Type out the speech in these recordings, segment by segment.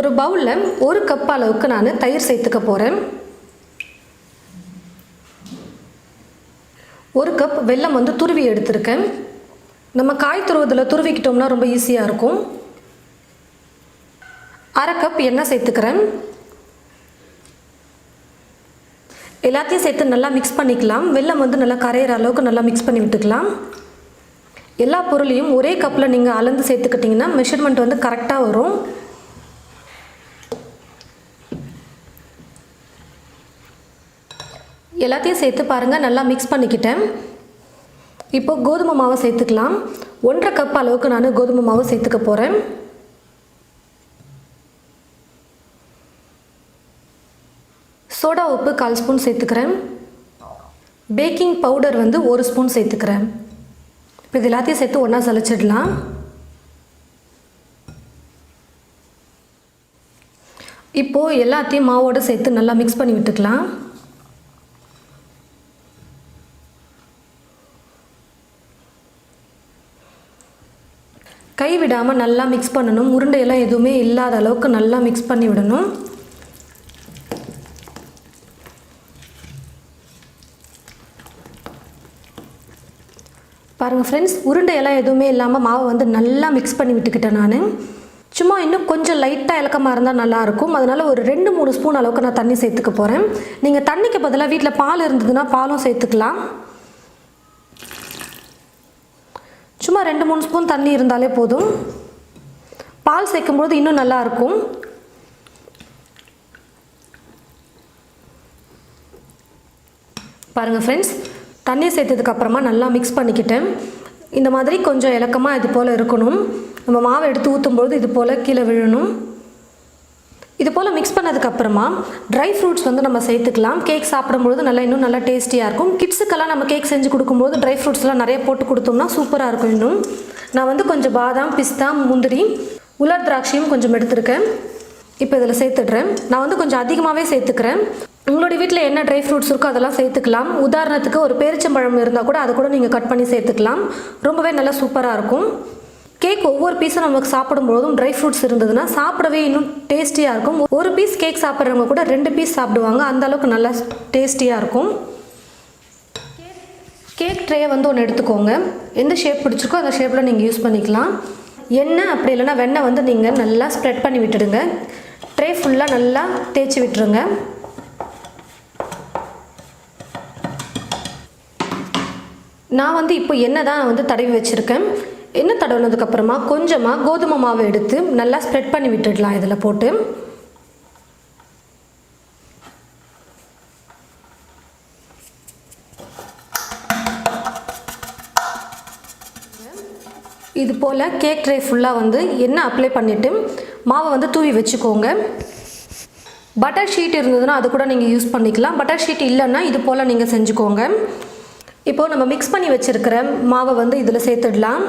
ஒரு பவுலில் 1 கப் அளவுக்கு நான் தயிர் சேர்த்துக்க போகிறேன். 1 கப் வெல்லம் வந்து துருவி எடுத்திருக்கேன். நம்ம காய் துருவதில் துருவிக்கிட்டோம்னா ரொம்ப ஈஸியாக இருக்கும். 1/2 கப் எண்ணெய் சேர்த்துக்கிறேன். எல்லாத்தையும் சேர்த்து நல்லா மிக்ஸ் பண்ணிக்கலாம். வெல்லம் வந்து நல்லா கரையிற அளவுக்கு நல்லா மிக்ஸ் பண்ணி விட்டுக்கலாம். எல்லா பொருளையும் ஒரே கப்பில் நீங்கள் அளந்து சேர்த்துக்கிட்டிங்கன்னா மெஷர்மெண்ட் வந்து கரெக்டாக வரும். எல்லாத்தையும் சேர்த்து பாருங்கள், நல்லா மிக்ஸ் பண்ணிக்கிட்டேன். இப்போ கோதுமை மாவை சேர்த்துக்கலாம். 1/2 கப் அளவுக்கு நான் கோதுமை மாவு சேர்த்துக்க போகிறேன். சோடா உப்பு 1/4 ஸ்பூன் சேர்த்துக்கிறேன். பேக்கிங் பவுடர் வந்து 1 ஸ்பூன் சேர்த்துக்கிறேன். இப்போ இது எல்லாத்தையும் சேர்த்து ஒன்றா சலிச்சிடலாம். இப்போது எல்லாத்தையும் மாவோடு சேர்த்து நல்லா மிக்ஸ் பண்ணி விட்டுக்கலாம். கை விடாமல் நல்லா மிக்ஸ் பண்ணணும். உருண்டையெல்லாம் எதுவுமே இல்லாத அளவுக்கு நல்லா மிக்ஸ் பண்ணி விடணும். பாருங்கள் ஃப்ரெண்ட்ஸ், உருண்டையெல்லாம் எதுவுமே இல்லாமல் மாவை வந்து நல்லா மிக்ஸ் பண்ணி விட்டுக்கிட்டேன். நான் சும்மா இன்னும் கொஞ்சம் லைட்டாக இலக்கமாக இருந்தால் நல்லாயிருக்கும். அதனால் ஒரு 2-3 ஸ்பூன் அளவுக்கு நான் தண்ணி சேர்த்துக்க போகிறேன். நீங்கள் தண்ணிக்கு பதிலாக வீட்டில் பால் இருந்ததுன்னா பாலும் சேர்த்துக்கலாம். சும்மா 2-3 ஸ்பூன் தண்ணி இருந்தாலே போதும். பால் சேர்க்கும்போது இன்னும் நல்லாயிருக்கும். பாருங்கள் ஃப்ரெண்ட்ஸ், தண்ணி சேர்த்ததுக்கப்புறமா நல்லா மிக்ஸ் பண்ணிக்கிட்டேன். இந்த மாதிரி கொஞ்சம் இலக்கமாக இது போல் இருக்கணும். நம்ம மாவை எடுத்து ஊற்றும்போது இது போல் கீழே விழணும். இது போல் மிக்ஸ் பண்ணதுக்கப்புறமா ட்ரை ஃப்ரூட்ஸ் வந்து நம்ம சேர்த்துக்கலாம். கேக் சாப்பிடும்பொழுது இன்னும் நல்லா டேஸ்டியாக இருக்கும். கிட்ஸுக்கெல்லாம் நம்ம கேக் செஞ்சு கொடுக்கும்போது ட்ரை ஃப்ரூட்ஸ்லாம் நிறைய போட்டு கொடுத்தோம்னா சூப்பராக இருக்கும். இன்னும் நான் வந்து கொஞ்சம் பாதாம், பிஸ்தா, முந்திரி, உலர் திராட்சையும் கொஞ்சம் எடுத்துருக்கேன். இப்போ இதில் சேர்த்துடுறேன். நான் வந்து கொஞ்சம் அதிகமாகவே சேர்த்துக்கிறேன். உங்களுடைய வீட்டில் என்ன ட்ரை ஃப்ரூட்ஸ் இருக்கோ அதெல்லாம் சேர்த்துக்கலாம். உதாரணத்துக்கு ஒரு பேரிச்சம்பழம் இருந்தால் கூட அதை கூட நீங்கள் கட் பண்ணி சேர்த்துக்கலாம். ரொம்பவே நல்லா சூப்பராக இருக்கும். கேக் ஒவ்வொரு பீஸும் நமக்கு சாப்பிடும்போதும் ட்ரை ஃப்ரூட்ஸ் இருந்ததுன்னா சாப்பிடவே இன்னும் டேஸ்டியாக இருக்கும். ஒரு பீஸ் கேக் சாப்பிட்றவங்க கூட 2 பீஸ் சாப்பிடுவாங்க. அந்தளவுக்கு நல்லா டேஸ்டியாக இருக்கும். கேக் ட்ரே வந்து ஒன்று எடுத்துக்கோங்க. எந்த ஷேப் பிடிச்சிருக்கோ அந்த ஷேப்பில் நீங்கள் யூஸ் பண்ணிக்கலாம். எண்ணெய் அப்படி இல்லைன்னா வெண்ணெய் வந்து நீங்கள் நல்லா ஸ்ப்ரெட் பண்ணி விட்டுடுங்க. ட்ரே ஃபுல்லாக நல்லா தேய்ச்சி விட்டுருங்க. நான் வந்து இப்போ எண்ணெய் தான் வந்து தடவி வச்சுருக்கேன். எண்ணெய் தடவினதுக்கப்புறமா கொஞ்சமாக கோதுமை மாவை எடுத்து நல்லா ஸ்ப்ரெட் பண்ணி விட்டுடலாம். இதில் போட்டு இது போல் கேக் ட்ரே ஃபுல்லாக வந்து எண்ணெய் அப்ளை பண்ணிவிட்டு மாவை வந்து தூவி வச்சுக்கோங்க. பட்டர் ஷீட் இருந்ததுன்னா அது கூட நீங்கள் யூஸ் பண்ணிக்கலாம். பட்டர் ஷீட் இல்லைன்னா இது போல் நீங்கள் செஞ்சுக்கோங்க. இப்போது நம்ம மிக்ஸ் பண்ணி வச்சுருக்கிற மாவை வந்து இதில் சேர்த்துடலாம்.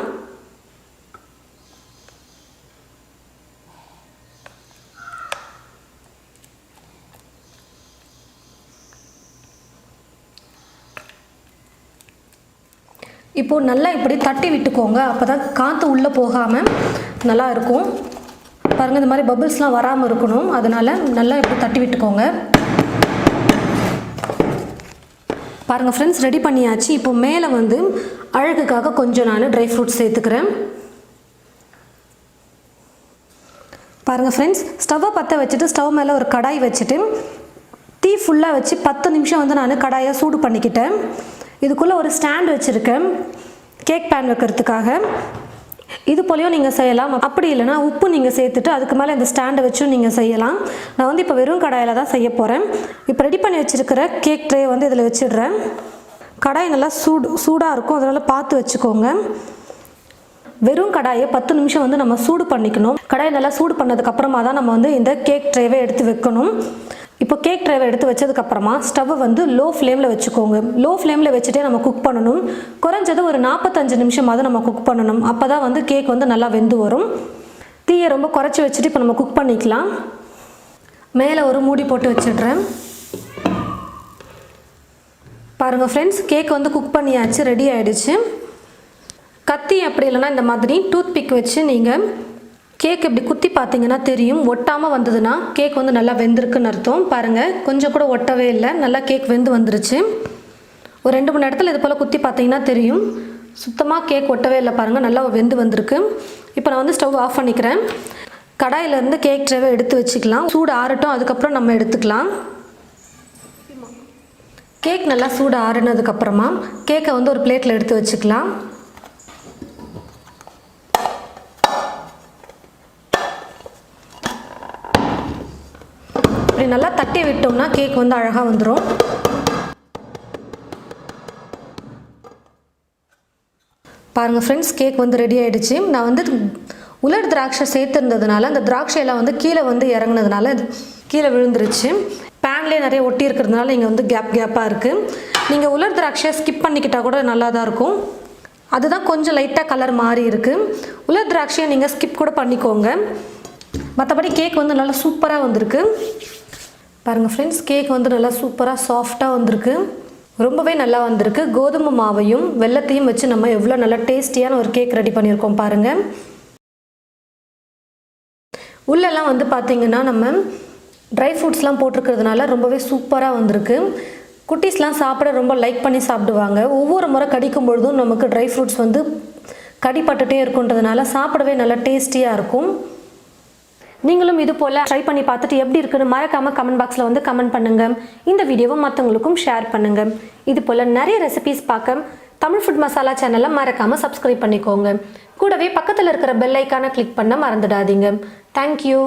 இப்போது நல்லா இப்படி தட்டி விட்டுக்கோங்க. அப்போ தான் காற்று உள்ளே போகாமல் நல்லா இருக்கும். பாருங்கள், இந்த மாதிரி பபிள்ஸ்லாம் வராமல் இருக்கணும். அதனால் நல்லா இப்படி தட்டி விட்டுக்கோங்க. பாருங்கள் ஃப்ரெண்ட்ஸ், ரெடி பண்ணியாச்சு. இப்போ மேலே வந்து அழகுக்காக கொஞ்சம் நான் ட்ரை ஃப்ரூட்ஸ் சேர்த்துக்கிறேன். பாருங்கள் ஃப்ரெண்ட்ஸ், ஸ்டவ்வை பற்ற வச்சுட்டு ஸ்டவ் மேலே ஒரு கடாய் வச்சுட்டு தீ ஃபுல்லாக வச்சு 10 நிமிஷம் வந்து நான் கடாயை சூடு பண்ணிக்கிட்டேன். இதுக்குள்ளே ஒரு ஸ்டாண்ட் வச்சுருக்கேன் கேக் பேன் வைக்கிறதுக்காக. இது போலையும் நீங்கள் செய்யலாம். அப்படி இல்லைனா உப்பு நீங்கள் சேர்த்துட்டு அதுக்கு மேலே இந்த ஸ்டாண்டை வச்சும் நீங்கள் செய்யலாம். நான் வந்து இப்போ வெறும் கடாயில் தான் செய்ய போகிறேன். இப்போ ரெடி பண்ணி வச்சுருக்கிற கேக் ட்ரே வந்து இதில் வச்சிடுறேன். கடாய் நல்லா சூடாக இருக்கும், அதனால் பார்த்து வச்சுக்கோங்க. வெறும் கடாயை 10 நிமிஷம் வந்து நம்ம சூடு பண்ணிக்கணும். கடாயை நல்லா சூடு பண்ணதுக்கப்புறமா தான் நம்ம வந்து இந்த கேக் ட்ரேவை எடுத்து வைக்கணும். இப்போ கேக் ட்ரேவை எடுத்து வச்சதுக்கப்புறமா ஸ்டவ்வை வந்து லோ ஃப்ளேமில் வச்சுக்கோங்க. லோ ஃப்ளேமில் வச்சுட்டே நம்ம குக் பண்ணணும். குறைஞ்சது ஒரு 45 நிமிஷமாவது நம்ம குக் பண்ணணும். அப்போ தான் வந்து கேக் வந்து நல்லா வெந்து வரும். தீயை ரொம்ப குறைச்சி வச்சுட்டு இப்போ நம்ம குக் பண்ணிக்கலாம். மேலே ஒரு மூடி போட்டு வச்சிடுறேன். பாருங்கள் ஃப்ரெண்ட்ஸ், கேக் வந்து குக் பண்ணியாச்சு, ரெடி ஆகிடுச்சு. கத்தி அப்படி இல்லைனா இந்த மாதிரி டூத் பிக் வச்சு நீங்கள் கேக் இப்படி குத்தி பார்த்தீங்கன்னா தெரியும், ஒட்டாமல் வந்ததுன்னா கேக் வந்து நல்லா வெந்திருக்குன்னு அர்த்தம். பாருங்கள், கொஞ்சம் கூட ஒட்டவே இல்லை, நல்லா கேக் வெந்து வந்துருச்சு. ஒரு 2 மணி நேரத்தில் இது போல் குத்தி பார்த்தீங்கன்னா தெரியும், சுத்தமாக கேக் ஒட்டவே இல்லை. பாருங்கள், நல்லா வெந்து வந்திருக்கு. இப்போ நான் வந்து ஸ்டவ் ஆஃப் பண்ணிக்கிறேன். கடாயிலேருந்து கேக் ட்ரேவை எடுத்து வச்சுக்கலாம். சூடு ஆறட்டும், அதுக்கப்புறம் நம்ம எடுத்துக்கலாம். கேக் நல்லா சூடு ஆறுனதுக்கப்புறமா கேக்கை வந்து ஒரு பிளேட்டில் எடுத்து வச்சுக்கலாம். இப்படி நல்லா தட்டி விட்டோம்னா கேக் வந்து அழகாக வந்துடும். பாருங்கள் ஃப்ரெண்ட்ஸ், கேக் வந்து ரெடி ஆகிடுச்சு. நான் வந்து உலர் திராட்சை சேர்த்துருந்ததுனால அந்த திராட்சையெல்லாம் வந்து கீழே வந்து இறங்குனதுனால கீழே விழுந்துருச்சு. பேன்லேயே நிறைய ஒட்டி இருக்கிறதுனால இங்கே வந்து கேப்பாக இருக்குது. நீங்கள் உலர் திராட்சையை ஸ்கிப் பண்ணிக்கிட்டால் கூட நல்லா தான் இருக்கும். அதுதான் கொஞ்சம் லைட்டாக கலர் மாறி இருக்குது. உலர் திராட்சையை நீங்கள் ஸ்கிப் கூட பண்ணிக்கோங்க. மற்றபடி கேக் வந்து நல்லா சூப்பராக வந்திருக்கு. பாருங்கள் ஃப்ரெண்ட்ஸ், கேக் வந்து நல்லா சூப்பராக சாஃப்டாக வந்திருக்கு. ரொம்பவே நல்லா வந்திருக்கு. கோதுமை மாவையும் வெல்லத்தையும் வச்சு நம்ம எவ்வளோ நல்லா டேஸ்டியான ஒரு கேக் ரெடி பண்ணியிருக்கோம் பாருங்கள். உள்ளெல்லாம் வந்து பார்த்திங்கன்னா நம்ம ட்ரை ஃப்ரூட்ஸ்லாம் போட்டிருக்கிறதுனால ரொம்பவே சூப்பராக வந்திருக்கு. குட்டீஸ்லாம் சாப்பிட ரொம்ப லைக் பண்ணி சாப்பிடுவாங்க. ஒவ்வொரு முறை கடிக்கும் பொழுதும் நமக்கு ட்ரை ஃப்ரூட்ஸ் வந்து கடிப்பட்டுட்டே இருக்குன்றதுனால சாப்பிடவே நல்லா டேஸ்டியாக இருக்கும். நீங்களும் இது போல் ட்ரை பண்ணி பார்த்துட்டு எப்படி இருக்குன்னு மறக்காமல் கமெண்ட் பாக்ஸில் வந்து கமெண்ட் பண்ணுங்கள். இந்த வீடியோவை மற்றவங்களுக்கும் ஷேர் பண்ணுங்கள். இது போல் நிறைய ரெசிபீஸ் பார்க்க தமிழ் ஃபுட் மசாலா சேனலை மறக்காமல் சப்ஸ்கிரைப் பண்ணிக்கோங்க. கூடவே பக்கத்தில் இருக்கிற பெல் ஐக்கானை கிளிக் பண்ண மறந்துடாதீங்க. தேங்க்யூ.